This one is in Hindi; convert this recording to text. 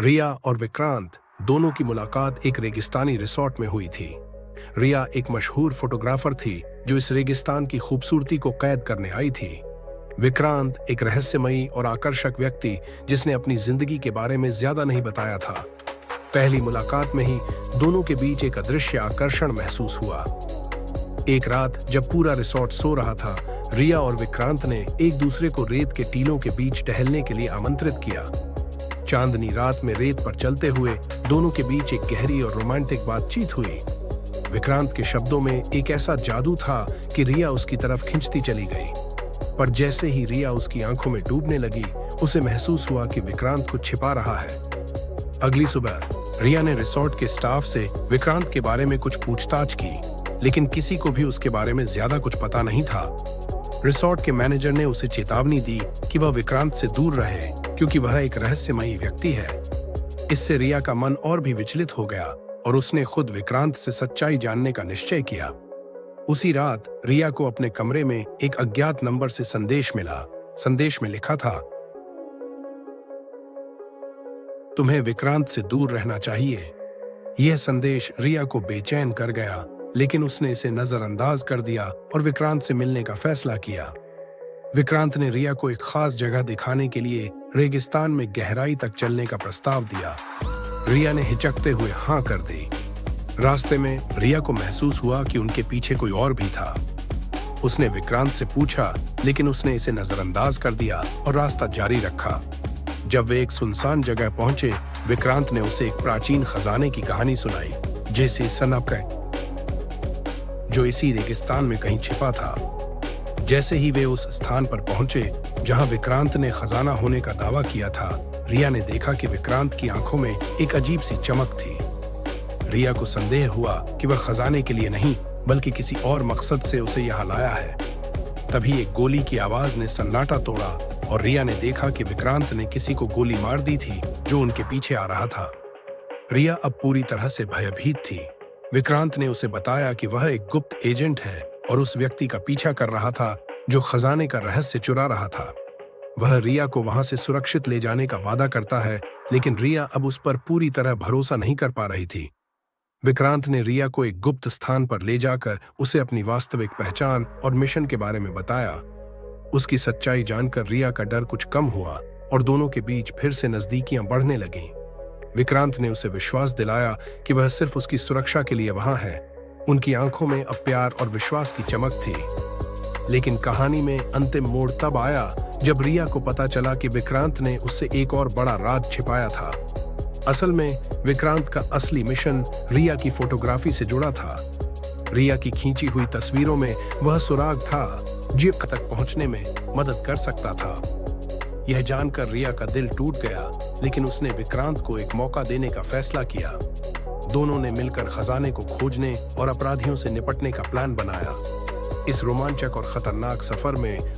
रिया और विक्रांत दोनों की मुलाकात एक रेगिस्तानी रिसोर्ट में हुई थी। रिया एक मशहूर फोटोग्राफर थी जो इस रेगिस्तान की खूबसूरती को कैद करने आई थी। विक्रांत एक रहस्यमयी और आकर्षक व्यक्ति जिसने अपनी जिंदगी के बारे में ज्यादा नहीं बताया था। पहली मुलाकात में ही दोनों के बीच एक अदृश्य आकर्षण महसूस हुआ। एक रात जब पूरा रिसोर्ट सो रहा था, रिया और विक्रांत ने एक दूसरे को रेत के टीलों के बीच टहलने के लिए आमंत्रित किया। चांदनी रात में रेत पर चलते हुए दोनों के बीच एक गहरी और रोमांटिक बातचीत हुई। विक्रांत के शब्दों में एक ऐसा जादू था कि रिया उसकी तरफ खिंचती चली गई, पर जैसे ही रिया उसकी आंखों में डूबने लगी, उसे महसूस हुआ कि विक्रांत कुछ छिपा रहा है। अगली सुबह रिया ने रिसोर्ट के स्टाफ से विक्रांत के बारे में कुछ पूछताछ की, लेकिन किसी को भी उसके बारे में ज्यादा कुछ पता नहीं था। रिसोर्ट के मैनेजर ने उसे चेतावनी दी कि वह विक्रांत से दूर रहे क्योंकि वह एक रहस्यमयी व्यक्ति है। इससे रिया का मन और भी विचलित हो गया और उसने खुद विक्रांत से सच्चाई जानने का निश्चय किया। उसी रात रिया को अपने कमरे में एक अज्ञात नंबर से संदेश मिला। संदेश में लिखा था, तुम्हें विक्रांत से दूर रहना चाहिए। यह संदेश रिया को बेचैन कर गया, लेकिन उसने इसे नजरअंदाज कर दिया और विक्रांत से मिलने का फैसला किया। विक्रांत ने रिया को एक खास जगह दिखाने के लिए रेगिस्तान में गहराई तक चलने का प्रस्ताव दिया। रिया ने हिचकते हुए हाँ कर दी। रास्ते में रिया को महसूस हुआ कि उनके पीछे कोई और भी था। उसने विक्रांत से पूछा, लेकिन उसने इसे नजरअंदाज कर दिया और रास्ता जारी रखा। जब वे एक सुनसान जगह पहुंचे, विक्रांत ने उसे एक प्राचीन खजाने की कहानी सुनाई, जैसे सनक जो इसी रेगिस्तान में कहीं छिपा था। जैसे ही वे उस स्थान पर पहुंचे जहां विक्रांत ने खजाना होने का दावा किया था, रिया ने देखा कि विक्रांत की आंखों में एक अजीब सी चमक थी। रिया को संदेह हुआ कि वह खजाने के लिए नहीं बल्कि किसी और मकसद से उसे यहाँ लाया है। तभी एक गोली की आवाज ने सन्नाटा तोड़ा और रिया ने देखा कि विक्रांत ने किसी को गोली मार दी थी जो उनके पीछे आ रहा था। रिया अब पूरी तरह से भयभीत थी। विक्रांत ने उसे बताया कि वह एक गुप्त एजेंट है और उस व्यक्ति का पीछा कर रहा था जो खजाने का रहस्य चुरा रहा था। वह रिया को वहां से सुरक्षित ले जाने का वादा करता है, लेकिन रिया अब उस पर पूरी तरह भरोसा नहीं कर पा रही थी। विक्रांत ने रिया को एक गुप्त स्थान पर ले जाकर उसे अपनी वास्तविक पहचान और मिशन के बारे में बताया। उसकी सच्चाई जानकर रिया का डर कुछ कम हुआ और दोनों के बीच फिर से नजदीकियां बढ़ने लगीं। विक्रांत ने उसे विश्वास दिलाया कि वह सिर्फ उसकी सुरक्षा के लिए वहां है। उनकी आंखों में अब प्यार और विश्वास की चमक थी। लेकिन कहानी में अंतिम मोड़ तब आया जब रिया को पता चला कि विक्रांत ने उससे एक और बड़ा राज छिपाया था। असल में विक्रांत का असली मिशन रिया की फोटोग्राफी से जुड़ा था। रिया की खींची हुई तस्वीरों में वह सुराग था जो तक पहुंचने में मदद कर सकता था। यह जानकर रिया का दिल टूट गया, लेकिन उसने विक्रांत को एक मौका देने का फैसला किया। दोनों ने मिलकर खजाने को खोजने और अपराधियों से निपटने का प्लान बनाया। इस रोमांचक और खतरनाक सफर में